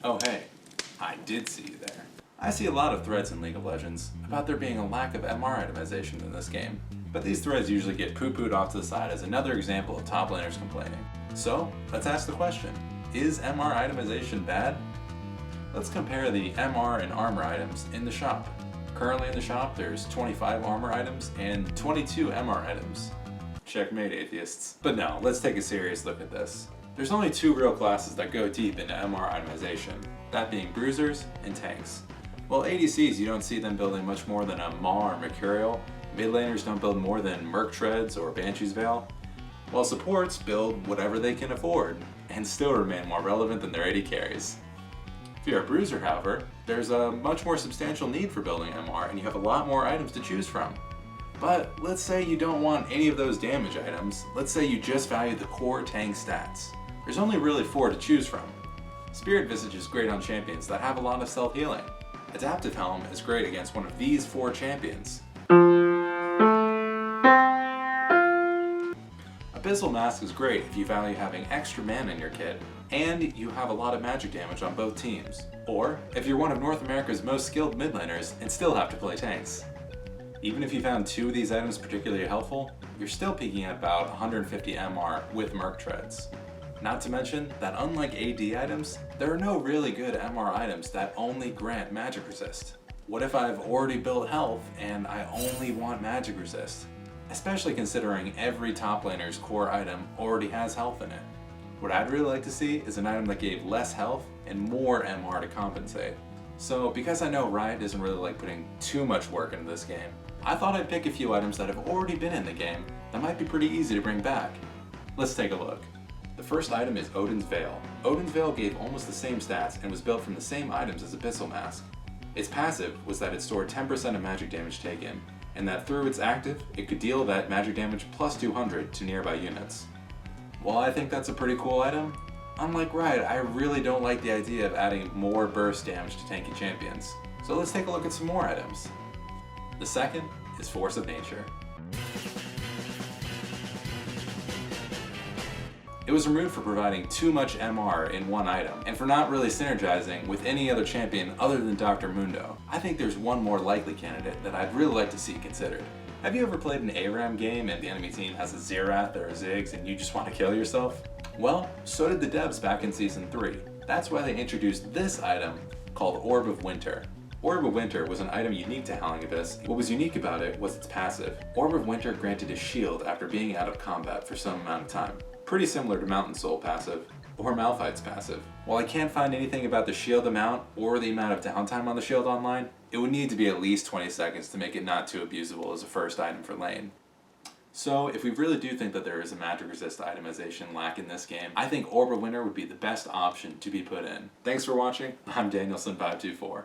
Oh hey, I did see you there. I see a lot of threads in League of Legends about there being a lack of MR itemization in this game, but these threads usually get poo-pooed off to the side as another example of top laners complaining. So, let's ask the question, is MR itemization bad? Let's compare the MR and armor items in the shop. Currently in the shop there's 25 armor items and 22 MR items. Checkmate, atheists. But no, let's take a serious look at this. There's only two real classes that go deep into MR itemization, that being bruisers and tanks. While ADCs, you don't see them building much more than a Maw or Mercurial, mid laners don't build more than Merc Treads or Banshee's Veil, while supports build whatever they can afford, and still remain more relevant than their AD carries. If you're a bruiser, however, there's a much more substantial need for building MR and you have a lot more items to choose from. But let's say you don't want any of those damage items, let's say you just value the core tank stats. There's only really 4 to choose from. Spirit Visage is great on champions that have a lot of self-healing. Adaptive Helm is great against one of these 4 champions. Abyssal Mask is great if you value having extra mana in your kit, and you have a lot of magic damage on both teams. Or, if you're one of North America's most skilled mid laners and still have to play tanks. Even if you found 2 of these items particularly helpful, you're still peaking at about 150 MR with Merc Treads. Not to mention that unlike AD items, there are no really good MR items that only grant magic resist. What if I've already built health and I only want magic resist? Especially considering every top laner's core item already has health in it. What I'd really like to see is an item that gave less health and more MR to compensate. So because I know Riot doesn't really like putting too much work into this game, I thought I'd pick a few items that have already been in the game that might be pretty easy to bring back. Let's take a look. The first item is Odin's Veil. Odin's Veil gave almost the same stats and was built from the same items as Abyssal Mask. Its passive was that it stored 10% of magic damage taken, and that through its active, it could deal that magic damage plus 200 to nearby units. While I think that's a pretty cool item, unlike Riot, I really don't like the idea of adding more burst damage to tanky champions. So let's take a look at some more items. The second is Force of Nature. It was removed for providing too much MR in one item, and for not really synergizing with any other champion other than Dr. Mundo. I think there's one more likely candidate that I'd really like to see considered. Have you ever played an ARAM game and the enemy team has a Xerath or a Ziggs and you just want to kill yourself? Well, so did the devs back in Season 3. That's why they introduced this item called Orb of Winter. Orb of Winter was an item unique to Howling Abyss. What was unique about it was its passive. Orb of Winter granted a shield after being out of combat for some amount of time. Pretty similar to Mountain Soul passive, or Malphite's passive. While I can't find anything about the shield amount or the amount of downtime on the shield online, it would need to be at least 20 seconds to make it not too abusable as a first item for lane. So if we really do think that there is a magic resist itemization lack in this game, I think Orb of Winter would be the best option to be put in. Thanks for watching, I'm Danielson524.